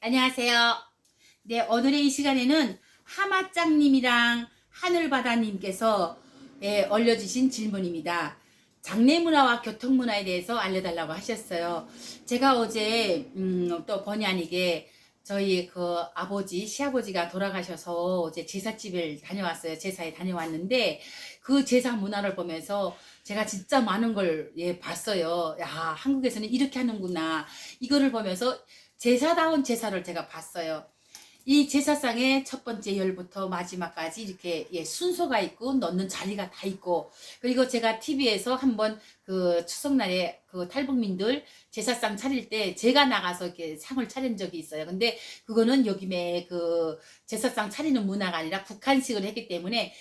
안녕하세요. 네, 오늘의 이 시간에는 하마짱님이랑 하늘바다님께서 올려주신 질문입니다. 장례문화와 교통문화에 대해서 알려달라고 하셨어요. 제가 어제 또 본의 아니게 저희 그 아버지, 시아버지가 돌아가셔서 어제 제사집을 다녀왔어요. 제사에 다녀왔는데 그 제사 문화를 보면서 제가 진짜 많은 걸 봤어요. 야, 한국에서는 이렇게 하는구나. 이거를 보면서 제사다운 제사를 제가 봤어요. 이 제사상에 첫 번째 열부터 마지막까지 이렇게 순서가 있고 넣는 자리가 다 있고, 그리고 제가 TV에서 한번 그 추석날에 그 탈북민들 제사상 차릴 때 제가 나가서 이렇게 상을 차린 적이 있어요. 근데 그거는 여기에 그 제사상 차리는 문화가 아니라 북한식을 했기 때문에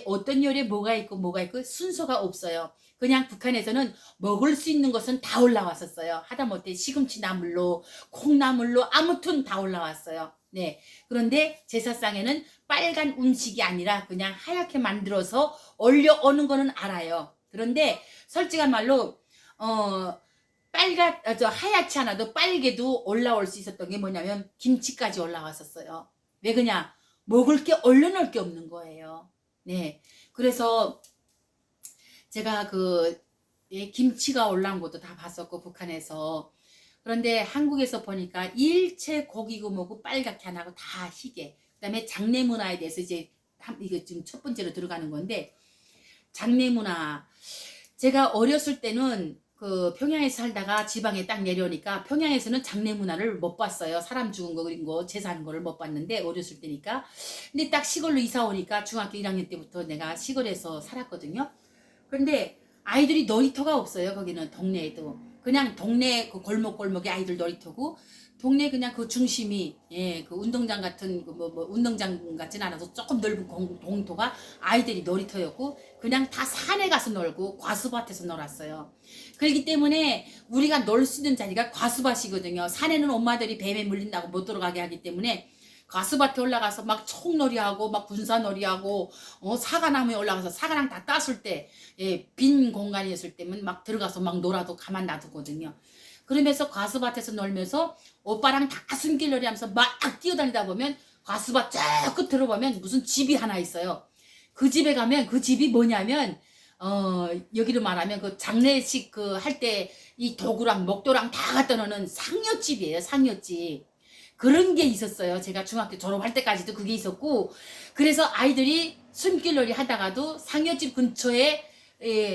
어떤 요리 뭐가 있고 뭐가 있고 순서가 없어요. 그냥 북한에서는 먹을 수 있는 것은 다 올라왔었어요. 하다못해 시금치 나물로 콩나물로 아무튼 다 올라왔어요. 네. 그런데 제사상에는 빨간 음식이 아니라 그냥 하얗게 만들어서 올려오는 거는 알아요. 그런데 솔직한 말로 하얗지 않아도 빨개도 올라올 수 있었던 게 뭐냐면 김치까지 올라왔었어요. 왜 그냥 먹을 게 올려놓을 게 없는 거예요. 네. 그래서 제가 김치가 올라온 것도 다 봤었고 북한에서. 그런데 한국에서 보니까 일체 고기고 뭐고 빨갛게 안 하고 다 희게. 그다음에 장례 문화에 대해서 이제 이거 지금 첫 번째로 들어가는 건데, 장례 문화. 제가 어렸을 때는 그 평양에서 살다가 지방에 딱 내려오니까 평양에서는 장례 문화를 못 봤어요. 사람 죽은 거 그린 거 제사하는 거를 못 봤는데 어렸을 때니까. 근데 딱 시골로 이사 오니까 중학교 1학년 때부터 내가 시골에서 살았거든요. 그런데 아이들이 놀이터가 없어요. 거기는 동네에도 그냥 동네 그 골목골목에 아이들 놀이터고, 동네 그냥 그 중심이 그 운동장 같은 운동장 같진 않아서 조금 넓은 공터가 아이들이 놀이터였고, 그냥 다 산에 가서 놀고 과수밭에서 놀았어요. 그렇기 때문에 우리가 놀 수 있는 자리가 과수밭이거든요. 산에는 엄마들이 뱀에 물린다고 못 들어가게 하기 때문에 가수밭에 올라가서 막 총놀이하고 막 군사놀이하고 사과나무에 올라가서 사과랑 다 땄을 때 빈 공간이었을 때면 막 들어가서 막 놀아도 가만 놔두거든요. 그러면서 가수밭에서 놀면서 오빠랑 다 숨길놀이 하면서 막 뛰어다니다 보면 가수밭 저 끝으로 보면 무슨 집이 하나 있어요. 그 집에 가면 그 집이 뭐냐면 여기로 말하면 그 장례식 그 할 때 이 도구랑 목도랑 다 갖다 놓는 상여집이에요. 상여집. 그런 게 있었어요. 제가 중학교 졸업할 때까지도 그게 있었고, 그래서 아이들이 숨길놀이 하다가도 상여집 근처에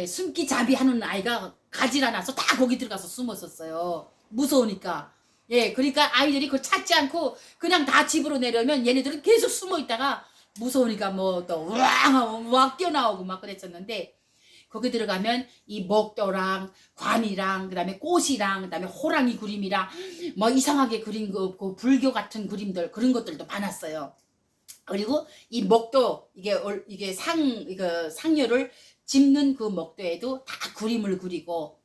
숨기잡이 하는 아이가 가지라 나서 다 거기 들어가서 숨었었어요. 무서우니까. 그러니까 아이들이 그걸 찾지 않고 그냥 다 집으로 내려오면 얘네들은 계속 숨어 있다가 무서우니까 뭐 또 우왕 뛰어나오고 막 그랬었는데, 거기 들어가면 이 목도랑 관이랑 그다음에 꽃이랑 그다음에 호랑이 그림이랑 뭐 이상하게 그린 그 불교 같은 그림들, 그런 것들도 많았어요. 그리고 이 목도 이게 이거 상여를 짚는 그 목도에도 다 그림을 그리고,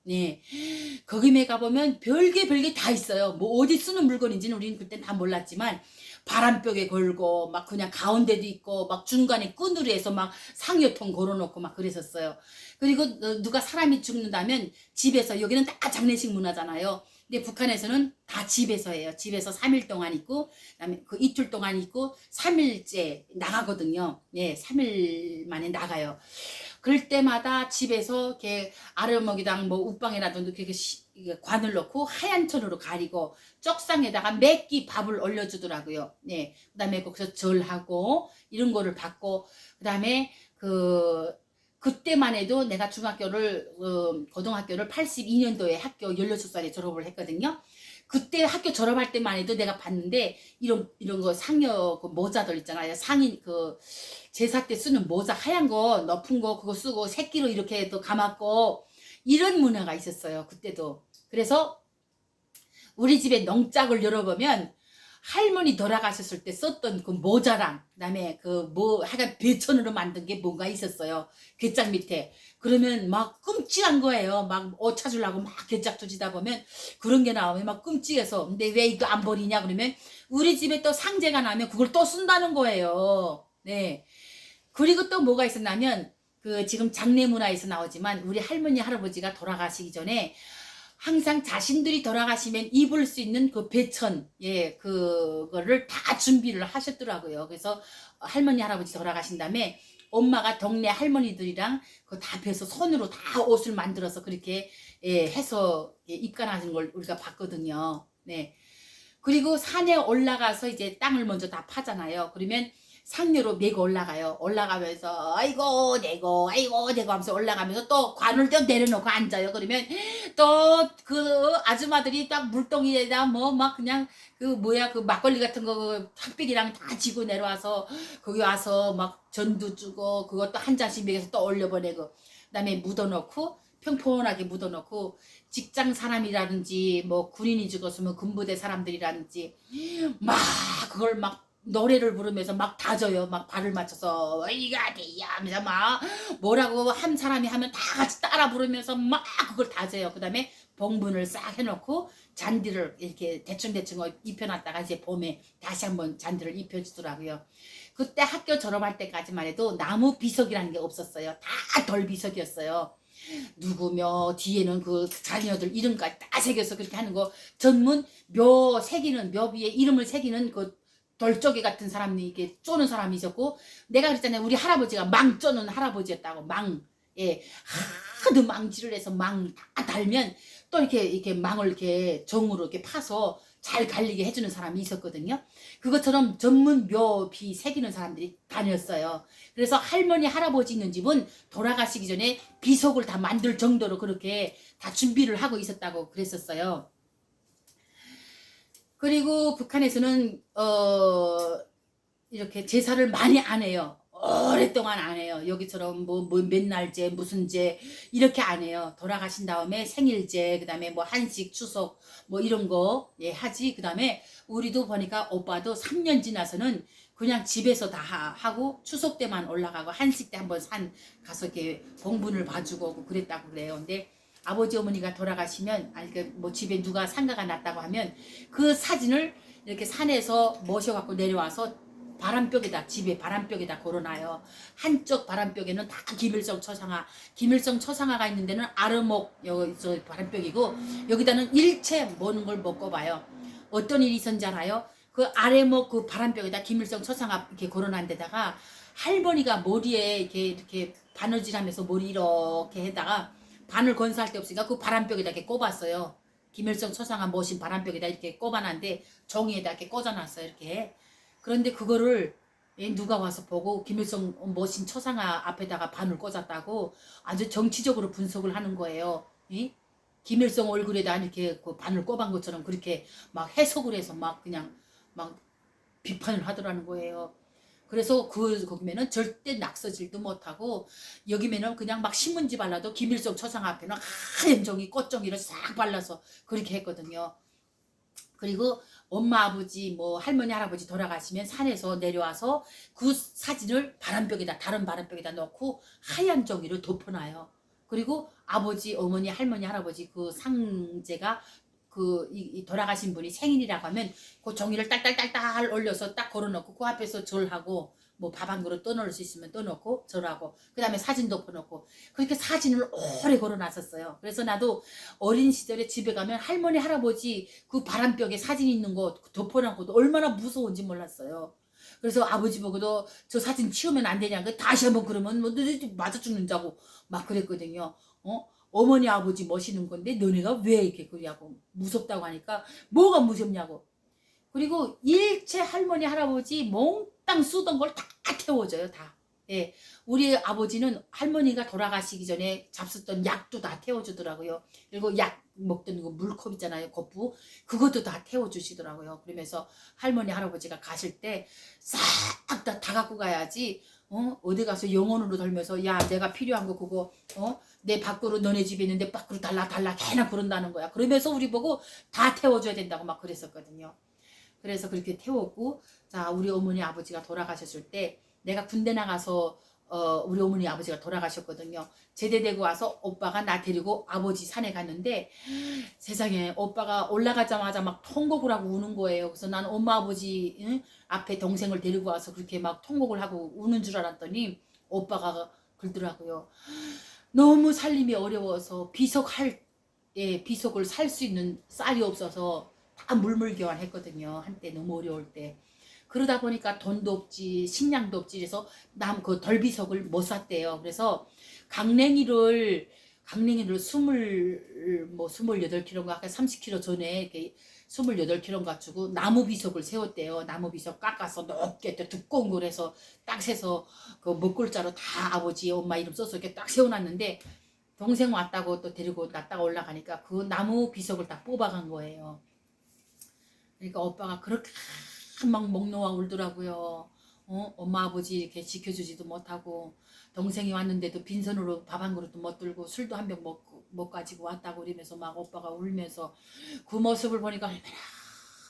거기에 가보면 별게 다 있어요. 뭐 어디 쓰는 물건인지는 우리는 그때 다 몰랐지만 바람벽에 걸고 막 그냥 가운데도 있고 막 중간에 끈으로 해서 막 상여통 걸어놓고 막 그랬었어요. 그리고 누가 사람이 죽는다면 집에서, 여기는 다 장례식 문화잖아요. 근데 북한에서는 다 집에서 해요. 집에서 3일 동안 있고, 그다음에 그 이틀 동안 있고 3일째 나가거든요. 3일 만에 나가요. 그럴 때마다 집에서 이렇게 아르먹이랑 뭐 웃방이라든지 이렇게 관을 넣고 하얀 천으로 가리고 쪽상에다가 몇 끼 밥을 올려주더라고요. 그다음에 거기서 절하고 이런 거를 받고, 그다음에 그때만 해도 내가 고등학교를 82년도에 학교 16살에 졸업을 했거든요. 그때 학교 졸업할 때만 해도 내가 봤는데 이런 거 상여 그 모자들 있잖아요. 상인 그 제사 때 쓰는 모자 하얀 거 높은 거 그거 쓰고 새끼로 이렇게 또 감았고 이런 문화가 있었어요. 그때도. 그래서 우리 집에 농짝을 열어보면 할머니 돌아가셨을 때 썼던 그 모자랑 그다음에 하여간 배천으로 만든 게 뭔가 있었어요. 괴짝 밑에. 그러면 막 끔찍한 거예요. 막 옷 찾으려고 막 괴짝 두지다 보면 그런 게 나오면 막 끔찍해서, 근데 왜 이거 안 버리냐 그러면 우리 집에 또 상제가 나면 그걸 또 쓴다는 거예요. 네. 그리고 또 뭐가 있었냐면 지금 장례 문화에서 나오지만 우리 할머니 할아버지가 돌아가시기 전에 항상 자신들이 돌아가시면 입을 수 있는 그 배천, 예, 그거를 다 준비를 하셨더라고요. 그래서 할머니, 할아버지 돌아가신 다음에 엄마가 동네 할머니들이랑 그 다 배서 손으로 다 옷을 만들어서 그렇게 예, 해서 예, 입간하는 걸 우리가 봤거든요. 네. 그리고 산에 올라가서 이제 땅을 먼저 다 파잖아요. 그러면 상류로 메고 올라가요. 올라가면서 아이고 내고 아이고 내고 하면서 올라가면서 또 관을 또 내려놓고 앉아요. 그러면 또 그 아줌마들이 딱 물동이에다 뭐 막 그냥 그 뭐야 그 막걸리 같은 거 탁백이랑 다 지고 내려와서 거기 와서 막 전두 주고 그것도 한 잔씩 먹여서 또 올려보내고 그다음에 묻어놓고 평평하게 묻어놓고 직장 사람이라든지 뭐 군인이 죽었으면 군부대 사람들이라든지 막 그걸 막 노래를 부르면서 막 다져요. 막 발을 맞춰서 이가 돼야 하면서 막 뭐라고 한 사람이 하면 다 같이 따라 부르면서 막 그걸 다져요. 그 다음에 봉분을 싹 해놓고 잔디를 이렇게 대충대충 입혀놨다가 이제 봄에 다시 한번 잔디를 입혀주더라고요. 그때 학교 졸업할 때까지만 해도 나무 비석이라는 게 없었어요. 다 돌비석이었어요. 누구며 뒤에는 그 자녀들 이름까지 다 새겨서 그렇게 하는 거 전문 묘 새기는 묘 위에 이름을 새기는 그 돌조개 같은 사람이 이게 쪼는 사람이 있었고 내가 그랬잖아요. 우리 할아버지가 망 쪼는 할아버지였다고 망. 예. 하도 망질을 해서 망 다 달면 또 이렇게 망을 이렇게 정으로 이렇게 파서 잘 갈리게 해주는 사람이 있었거든요. 그것처럼 전문 묘비 새기는 사람들이 다녔어요. 그래서 할머니, 할아버지 있는 집은 돌아가시기 전에 비석을 다 만들 정도로 그렇게 다 준비를 하고 있었다고 그랬었어요. 그리고 북한에서는 이렇게 제사를 많이 안 해요. 오랫동안 안 해요. 여기처럼 뭐 맨날제 무슨제 이렇게 안 해요. 돌아가신 다음에 생일제 그다음에 뭐 한식 추석 뭐 이런 거 예, 하지. 그다음에 우리도 보니까 오빠도 3년 지나서는 그냥 집에서 다 하고 추석 때만 올라가고 한식 때 한번 산 가서 이렇게 봉분을 봐주고 오고 그랬다고 그래요. 근데 아버지 어머니가 돌아가시면 아니 뭐 집에 누가 상가가 났다고 하면 그 사진을 이렇게 산에서 모셔갖고 내려와서 바람벽에다 집에 바람벽에다 걸어놔요. 한쪽 바람벽에는 다 김일성 처상화가 있는 데는 아르목 여기 저 바람벽이고 여기다는 일체 모는 걸 못 꼽아요. 어떤 일이 있었는지 알아요? 그 아래목 그 바람벽에다 김일성 처상화 이렇게 걸어놓은 데다가 할머니가 머리에 이렇게 바느질하면서 머리 이렇게 해다가 바늘 건사할 데 없으니까 그 바람벽에다 이렇게 꼽았어요. 김일성 처상화 모신 바람벽에다 이렇게 꼽아놨는데 종이에다 이렇게 꽂아놨어요. 이렇게. 그런데 그거를 누가 와서 보고 김일성 모신 처상화 앞에다가 바늘 꽂았다고 아주 정치적으로 분석을 하는 거예요. 이? 김일성 얼굴에다 이렇게 그 바늘 꼽은 것처럼 그렇게 막 해석을 해서 막 그냥 막 비판을 하더라는 거예요. 그래서 거기면은 절대 낙서질도 못하고 여기면은 그냥 막 신문지 발라도 김일성 처상 앞에는 하얀 종이 꽃종이를 싹 발라서 그렇게 했거든요. 그리고 엄마 아버지 뭐 할머니 할아버지 돌아가시면 산에서 내려와서 그 사진을 다른 바람벽에다 넣고 하얀 종이를 덮어놔요. 그리고 아버지 어머니 할머니 할아버지 그 상제가 이 돌아가신 분이 생일이라고 하면 그 종이를 딸딸딸딸 올려서 딱 걸어놓고 그 앞에서 절하고 뭐 밥 한 그릇 떠놓을 수 있으면 떠놓고 절하고 그 다음에 사진 덮어놓고 그렇게 사진을 오래 걸어놨었어요. 그래서 나도 어린 시절에 집에 가면 할머니 할아버지 그 바람벽에 사진 있는 거 덮어놓고도 얼마나 무서운지 몰랐어요. 그래서 아버지 보고도 저 사진 치우면 안 되냐고 다시 한번 그러면 뭐 맞아 죽는다고 막 그랬거든요. 어머니 아버지 모시는 건데 너네가 왜 이렇게 그러냐고 무섭다고 하니까 뭐가 무섭냐고. 그리고 일체 할머니 할아버지 몽땅 쓰던 걸 다 태워줘요 다. 예, 우리 아버지는 할머니가 돌아가시기 전에 잡수던 약도 다 태워주더라고요. 그리고 약 먹던 그 물컵 있잖아요 거푸 그것도 다 태워주시더라고요. 그러면서 할머니 할아버지가 가실 때 싹 다 갖고 가야지. 어디 가서 영혼으로 돌면서 야 내가 필요한 거 그거 내 밖으로 너네 집에 있는데 밖으로 달라 걔나 그런다는 거야. 그러면서 우리 보고 다 태워줘야 된다고 막 그랬었거든요. 그래서 그렇게 태웠고 자 우리 어머니 아버지가 돌아가셨을 때 내가 군대 나가서 우리 어머니 아버지가 돌아가셨거든요. 제대되고 와서 오빠가 나 데리고 아버지 산에 갔는데 세상에 오빠가 올라가자마자 막 통곡을 하고 우는 거예요. 그래서 난 엄마 아버지 앞에 동생을 데리고 와서 그렇게 막 통곡을 하고 우는 줄 알았더니 오빠가 그러더라고요. 너무 살림이 어려워서 비석할 예, 비속을 살 수 있는 쌀이 없어서 다 물물교환했거든요. 한때 너무 어려울 때. 그러다 보니까 돈도 없지, 식량도 없지, 그래서 그 덜비석을 못 샀대요. 그래서 강냉이를 뭐 28kg인가 아까 30kg 전에 이렇게 28kg 가지고 나무 비석을 세웠대요. 나무 비석 깎아서 높게 두꺼운 걸 해서 딱 세서 그 먹골자로 다 아버지 엄마 이름 써서 이렇게 딱 세워놨는데 동생 왔다고 또 데리고 났다가 올라가니까 그 나무 비석을 다 뽑아간 거예요. 그러니까 오빠가 그렇게 막 목 놓아 울더라고요. 엄마 아버지 이렇게 지켜주지도 못하고 동생이 왔는데도 빈손으로 밥 한 그릇도 못 들고 술도 한 병 못 가지고 왔다고 그러면서 막 오빠가 울면서 그 모습을 보니까 얼마나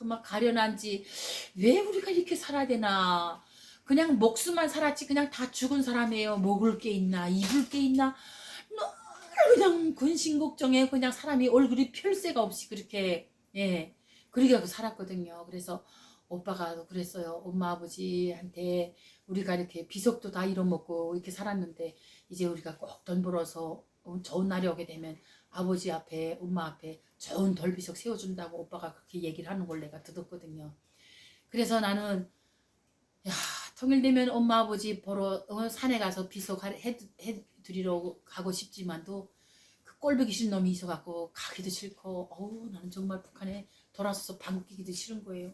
막 가련한지 왜 우리가 이렇게 살아야 되나. 그냥 목숨만 살았지 그냥 다 죽은 사람이에요. 먹을 게 있나 입을 게 있나 그냥 근심걱정에 그냥 사람이 얼굴이 펼 새가 없이 그렇게 예 그렇게 하고 살았거든요. 그래서 오빠가 그랬어요. 엄마 아버지한테 우리가 이렇게 비석도 다 잃어먹고 이렇게 살았는데 이제 우리가 꼭 돈 벌어서 좋은 날이 오게 되면 아버지 앞에 엄마 앞에 좋은 돌비석 세워준다고 오빠가 그렇게 얘기를 하는 걸 내가 듣었거든요. 그래서 나는 야 통일되면 엄마 아버지 보러 산에 가서 비석 해드리러 가고 싶지만도 그 꼴보기 싫은 놈이 있어갖고 가기도 싫고 어우 나는 정말 북한에 돌아서서 방귀 끼기도 싫은 거예요.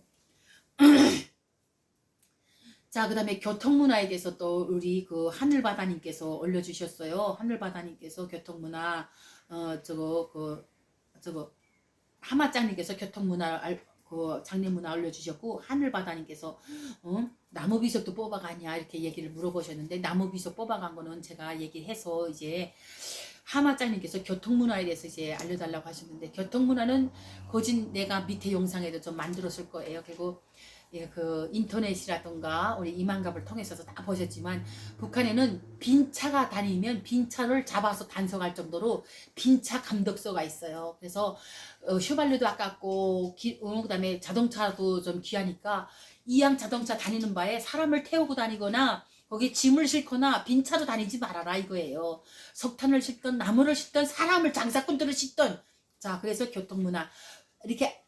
자, 그 다음에 교통문화에 대해서 또 우리 그 하늘바다님께서 올려주셨어요. 하늘바다님께서 교통문화, 저거, 하마짱님께서 교통문화, 그 장례문화 올려주셨고, 하늘바다님께서, 나무비석도 뽑아가냐, 이렇게 얘기를 물어보셨는데, 나무비석 뽑아간 거는 제가 얘기해서 이제, 하마짱님께서 교통문화에 대해서 이제 알려달라고 하셨는데, 교통문화는 거진 내가 밑에 영상에도 좀 만들었을 거예요. 그리고 예, 그 인터넷이라던가 우리 이만갑을 통해서도 다 보셨지만 북한에는 빈 차가 다니면 빈 차를 잡아서 단속할 정도로 빈 차 감독소가 있어요. 그래서 휘발유도 아깝고 그다음에 자동차도 좀 귀하니까 이양 자동차 다니는 바에 사람을 태우고 다니거나 거기 짐을 싣거나 빈 차로 다니지 말아라 이거예요. 석탄을 싣던 나무를 싣던 사람을 장사꾼들을 싣던 자 그래서 교통문화 이렇게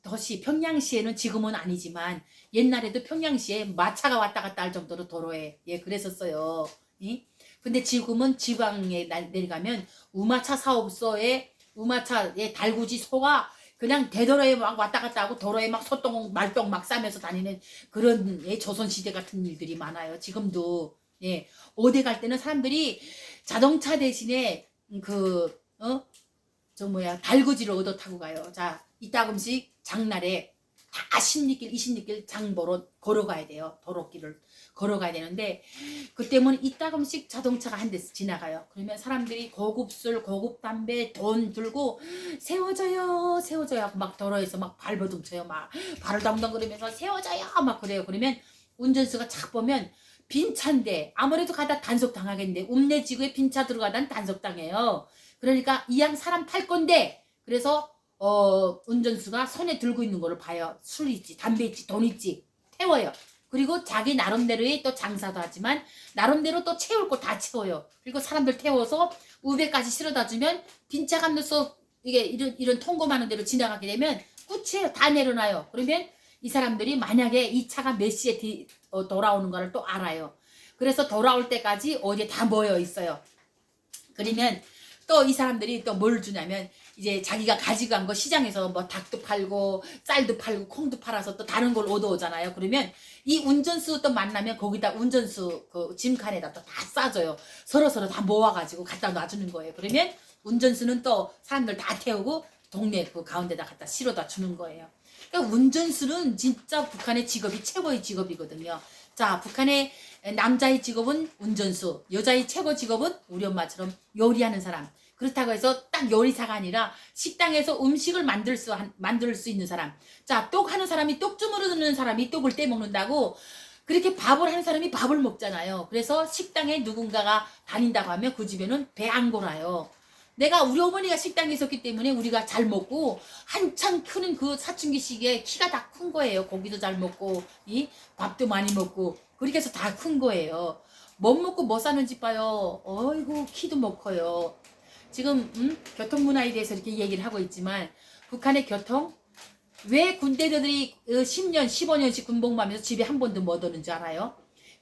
도시 평양시에는 지금은 아니지만 옛날에도 평양시에 마차가 왔다 갔다 할 정도로 도로에 예 그랬었어요. 근데 지금은 지방에 내려가면 우마차 사업소에 우마차에 달구지 소가 그냥 대도로에 막 왔다 갔다 하고 도로에 막 소똥 말똥 막 싸면서 다니는 그런 예, 조선시대 같은 일들이 많아요. 지금도 예 어디 갈 때는 사람들이 자동차 대신에 달구지를 얻어 타고 가요. 자 이따금씩 장날에 다 10리길 20리길 장보러 걸어가야 돼요. 도로길을 걸어가야 되는데 그때면 이따금씩 자동차가 한 대씩 지나가요. 그러면 사람들이 고급 술 고급 담배 돈 들고 세워져요 하고 막 도로에서 막 발버둥쳐요. 막 발을 담당거리면서 세워져요 막 그래요. 그러면 운전수가 착 보면 빈 차인데 아무래도 가다 단속 당하겠는데 읍내지구에 빈 차 들어가다 단속 당해요. 그러니까 이양 사람 탈 건데 그래서 운전수가 손에 들고 있는 거를 봐요. 술 있지, 담배 있지, 돈 있지, 태워요. 그리고 자기 나름대로의 또 장사도 하지만 나름대로 또 채울 거 다 채워요. 그리고 사람들 태워서 우배까지 실어다 주면 빈차 감로서 이게 이런 통고 많은 데로 지나가게 되면 끝이에요. 다 내려놔요. 그러면 이 사람들이 만약에 이 차가 몇 시에 돌아오는 거를 또 알아요. 그래서 돌아올 때까지 어디에 다 모여 있어요. 그러면 또 이 사람들이 또 뭘 주냐면 이제 자기가 가지고 간 거 시장에서 뭐 닭도 팔고 쌀도 팔고 콩도 팔아서 또 다른 걸 얻어오잖아요. 그러면 이 운전수 또 만나면 거기다 운전수 그 짐칸에다 또 다 싸줘요. 서로 다 모아가지고 갖다 놔주는 거예요. 그러면 운전수는 또 사람들 다 태우고 동네 그 가운데다 갖다 실어다 주는 거예요. 그러니까 운전수는 진짜 북한의 직업이 최고의 직업이거든요. 자, 북한의 남자의 직업은 운전수, 여자의 최고 직업은 우리 엄마처럼 요리하는 사람. 그렇다고 해서 딱 요리사가 아니라 식당에서 음식을 만들 수 있는 사람. 자, 똑 하는 사람이 똑 주무르는 사람이 똑을 떼먹는다고 그렇게 밥을 하는 사람이 밥을 먹잖아요. 그래서 식당에 누군가가 다닌다고 하면 그 집에는 배 안 골아요. 내가 우리 어머니가 식당에 있었기 때문에 우리가 잘 먹고 한참 크는 그 사춘기 시기에 키가 다 큰 거예요. 고기도 잘 먹고 이 밥도 많이 먹고 그렇게 해서 다 큰 거예요. 못 먹고 뭐 사는지 봐요. 어이구 키도 못 커요. 지금 교통문화에 대해서 이렇게 얘기를 하고 있지만 북한의 교통 왜 군대들이 10년 15년씩 군복무하면서 집에 한 번도 못 오는 줄 알아요?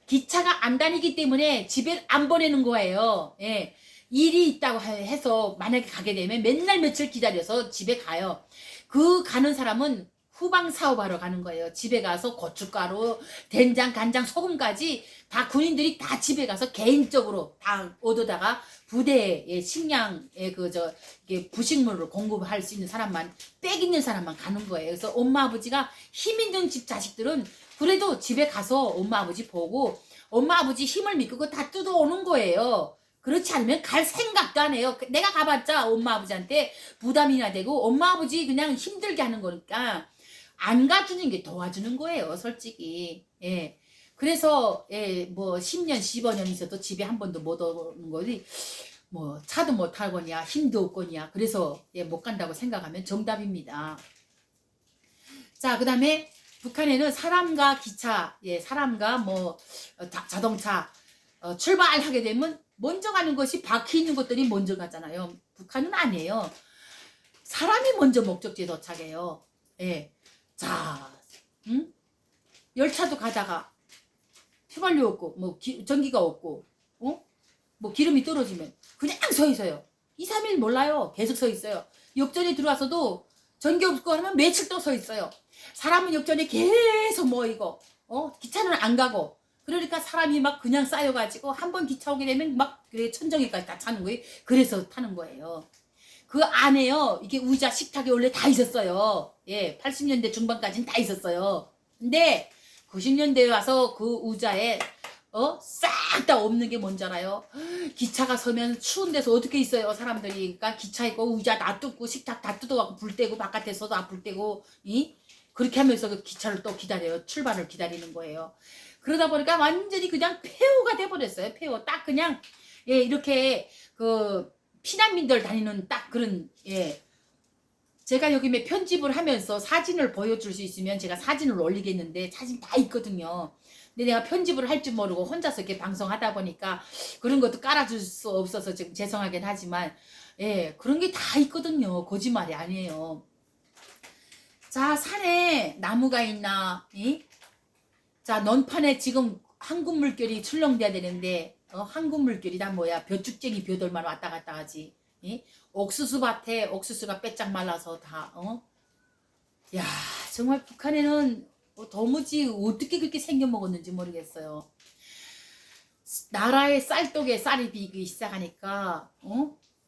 기차가 안 다니기 때문에 집에 안 보내는 거예요. 예. 일이 있다고 해서 만약에 가게 되면 맨날 며칠 기다려서 집에 가요. 그 가는 사람은 후방 사업하러 가는 거예요. 집에 가서 고춧가루, 된장, 간장, 소금까지 다 군인들이 다 집에 가서 개인적으로 다 얻어다가 부대에 식량에 이게 부식물을 공급할 수 있는 사람만 빽 있는 사람만 가는 거예요. 그래서 엄마 아버지가 힘 있는 집 자식들은 그래도 집에 가서 엄마 아버지 보고 엄마 아버지 힘을 믿고 다 뜯어오는 거예요. 그렇지 않으면 갈 생각도 안 해요. 내가 가봤자 엄마 아버지한테 부담이나 되고 엄마 아버지 그냥 힘들게 하는 거니까 안 가주는 게 도와주는 거예요. 솔직히. 예. 그래서 예, 뭐 10년 15년 있어도 집에 한 번도 못 오는 거지 뭐 차도 못 타거냐 힘도 없거냐 그래서 예, 못 간다고 생각하면 정답입니다. 자, 그 다음에 북한에는 사람과 기차, 예, 사람과 뭐 자동차 출발하게 되면 먼저 가는 것이 바퀴 있는 것들이 먼저 가잖아요. 북한은 아니에요. 사람이 먼저 목적지에 도착해요. 예. 자, 열차도 가다가 휘발유 없고 뭐 전기가 없고 뭐 기름이 떨어지면 그냥 서 있어요. 2, 3일 몰라요. 계속 서 있어요. 역전에 들어와서도 전기 없고 하면 며칠 또 서 있어요. 사람은 역전에 계속 모이고 기차는 안 가고 그러니까 사람이 막 그냥 쌓여가지고 한 번 기차 오게 되면 막 그래 천정에까지 다 차는 거예요. 그래서 타는 거예요. 그 안에요. 이게 의자 식탁이 원래 다 있었어요. 예, 80년대 중반까지는 다 있었어요. 근데 90년대에 와서 그 의자에 싹 다 없는 게 뭔지 알아요? 기차가 서면 추운 데서 어떻게 있어요 사람들이. 그러니까 기차 있고 의자 다 뜯고 식탁 다 뜯어갖고 불 떼고 바깥에서도 불 떼고 그렇게 하면서 그 기차를 또 기다려요. 출발을 기다리는 거예요. 그러다 보니까 완전히 그냥 폐허가 돼버렸어요. 폐허. 딱 그냥 예, 이렇게 그 피난민들 다니는 딱 그런 예. 제가 여기 편집을 하면서 사진을 보여줄 수 있으면 제가 사진을 올리겠는데 사진 다 있거든요. 근데 내가 편집을 할 줄 모르고 혼자서 이렇게 방송하다 보니까 그런 것도 깔아줄 수 없어서 지금 죄송하긴 하지만 예, 그런 게 다 있거든요. 거짓말이 아니에요. 자, 산에 나무가 있나? 예? 자, 넌판에 지금 한국 물결이 출렁돼야 되는데 한국 물결이 다 뭐야? 벼죽쟁이 벼돌만 왔다 갔다 하지. 예? 옥수수밭에 옥수수가 빼짝 말라서 다 야, 정말 북한에는 도무지 어떻게 그렇게 생겨 먹었는지 모르겠어요. 나라의 쌀독에 쌀이 비기 시작하니까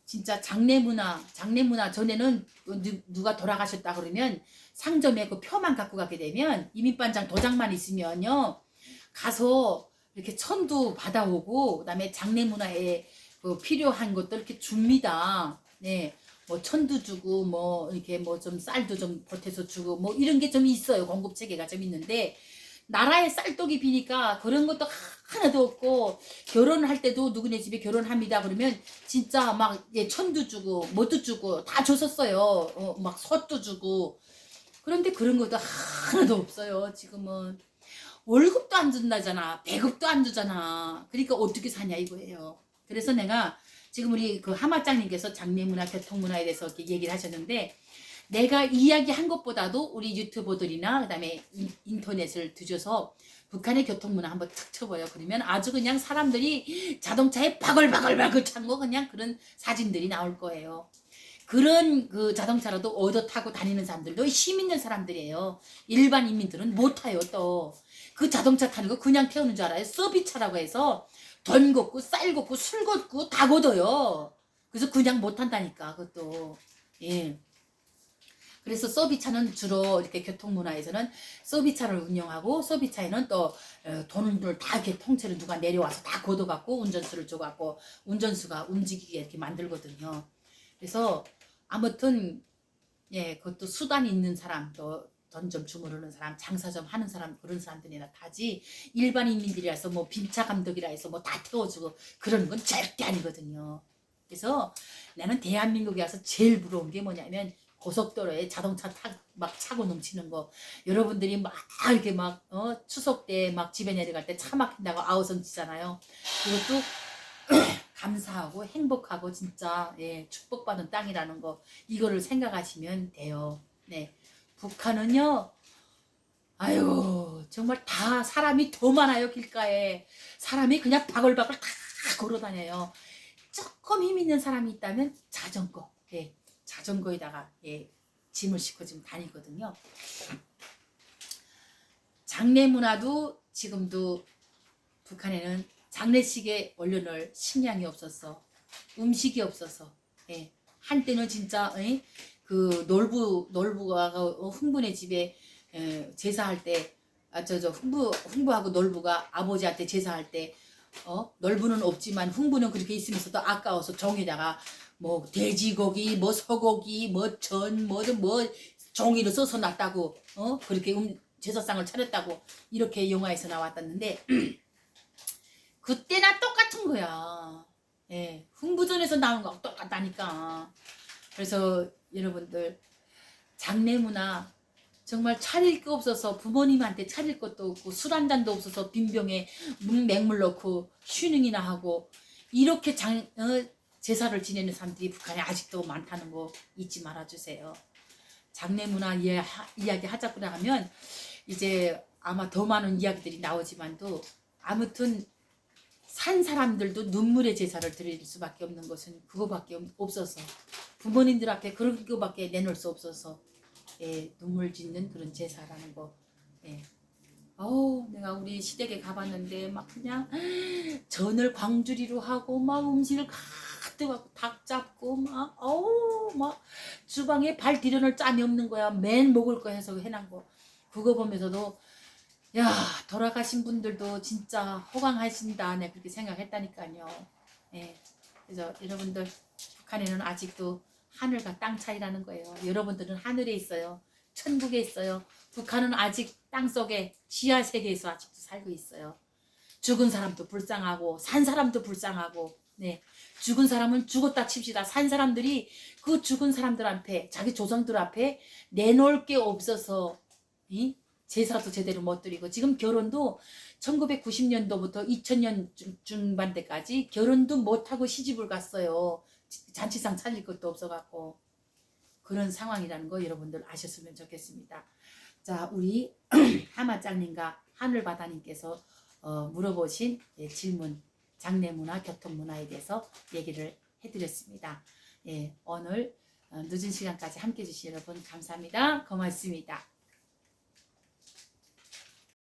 진짜 장례문화 전에는 누가 돌아가셨다 그러면 상점에 그 표만 갖고 가게 되면 이민반장 도장만 있으면요 가서 이렇게 천도 받아오고 그다음에 장례문화에 그 필요한 것들 이렇게 줍니다. 네. 뭐 천도 주고 뭐 이렇게 뭐 좀 쌀도 좀 보태서 주고 뭐 이런 게 좀 있어요. 공급 체계가 좀 있는데 나라의 쌀떡이 비니까 그런 것도 하나도 없고 결혼을 할 때도 누구네 집에 결혼합니다 그러면 진짜 막 예, 천도 주고 뭣도 주고 다 줬었어요. 막 솥도 주고 그런데 그런 것도 하나도 없어요. 지금은 월급도 안 준다잖아. 배급도 안 주잖아. 그러니까 어떻게 사냐 이거예요. 그래서 내가 지금 우리 그 하마장님께서 장례문화, 교통문화에 대해서 이렇게 얘기를 하셨는데 내가 이야기한 것보다도 우리 유튜버들이나 그다음에 인터넷을 뒤져서 북한의 교통문화 한번 탁 쳐봐요. 그러면 아주 그냥 사람들이 자동차에 바글바글바글 찬 거 그냥 그런 사진들이 나올 거예요. 그런 그 자동차라도 얻어 타고 다니는 사람들도 힘 있는 사람들이에요. 일반 인민들은 못 타요. 또 그 자동차 타는 거 그냥 태우는 줄 알아요. 서비차라고 해서 돈 걷고 쌀 걷고 술 걷고 다 걷어요. 그래서 그냥 못 탄다니까 그것도. 예. 그래서 서비차는 주로 이렇게 교통문화에서는 서비차를 운영하고 서비차에는 또 돈을 다 이렇게 통째로 누가 내려와서 다 걷어갖고 운전수를 줘갖고 운전수가 움직이게 이렇게 만들거든요. 그래서 아무튼 예 그것도 수단이 있는 사람 또 돈 좀 주무르는 사람 장사 좀 하는 사람 그런 사람들이나 타지 일반인민들이라서 뭐 빈차 감독이라 해서 뭐 다 태워주고 그런 건 절대 아니거든요. 그래서 나는 대한민국에 와서 제일 부러운 게 뭐냐면 고속도로에 자동차 막 차고 넘치는 거 여러분들이 막 이렇게 막 추석 때 막 집에 내려갈 때 차 막힌다고 아우성 치잖아요. 그것도 감사하고 행복하고 진짜 예, 축복받은 땅이라는 거 이거를 생각하시면 돼요. 네, 북한은요. 아유 정말 다 사람이 더 많아요. 길가에 사람이 그냥 바글바글 다 걸어다녀요. 조금 힘 있는 사람이 있다면 자전거, 예, 자전거에다가 예, 짐을 싣고 지금 다니거든요. 장례 문화도 지금도 북한에는 장례식에 올려놓을 식량이 없어서 음식이 없어서 예, 한때는 진짜 예, 그 놀부가 흥분의 집에 제사할 때 흥부하고 놀부가 아버지한테 제사할 때 놀부는 없지만 흥부는 그렇게 있으면서도 아까워서 종에다가 뭐 돼지고기 뭐 소고기 뭐 전 뭐든 뭐 종이로 써서 놨다고 그렇게 제사상을 차렸다고 이렇게 영화에서 나왔었는데 그때나 똑같은 거야. 예, 흥부전에서 나온 거하고 똑같다니까. 그래서 여러분들 장례 문화 정말 차릴 게 없어서 부모님한테 차릴 것도 없고 술 한 잔도 없어서 빈병에 맹물 넣고 휴능이나 하고 이렇게 제사를 지내는 사람들이 북한에 아직도 많다는 거 잊지 말아주세요. 장례 문화 이야기 하자꾸나 하면 이제 아마 더 많은 이야기들이 나오지만도 아무튼 산 사람들도 눈물의 제사를 드릴 수밖에 없는 것은 그거밖에 없어서 부모님들 앞에 그런 거밖에 내놓을 수 없어서 예, 눈물 짓는 그런 제사라는 거. 예. 내가 우리 시댁에 가봤는데 막 그냥 전을 광주리로 하고 막 음식을 가득 하고 닭 잡고 막 주방에 발 디뎌낼 짬이 없는 거야. 맨 먹을 거 해서 해놓은 거. 그거 보면서도 야 돌아가신 분들도 진짜 호강하신다 네 그렇게 생각했다니까요. 예. 그래서 여러분들 북한에는 아직도 하늘과 땅 차이라는 거예요. 여러분들은 하늘에 있어요. 천국에 있어요. 북한은 아직 땅속에 지하 세계에서 아직도 살고 있어요. 죽은 사람도 불쌍하고 산 사람도 불쌍하고 네 죽은 사람은 죽었다 칩시다. 산 사람들이 그 죽은 사람들 앞에 자기 조상들 앞에 내놓을 게 없어서 제사도 제대로 못 드리고 지금 결혼도 1990년도부터 2000년 중반 때까지 결혼도 못하고 시집을 갔어요. 잔치상 차릴 것도 없어갖고 그런 상황이라는 거 여러분들 아셨으면 좋겠습니다. 자 우리 하마장님과 하늘바다님께서 물어보신 질문 장례문화 교통문화에 대해서 얘기를 해드렸습니다. 예, 오늘 늦은 시간까지 함께해 주신 여러분 감사합니다. 고맙습니다.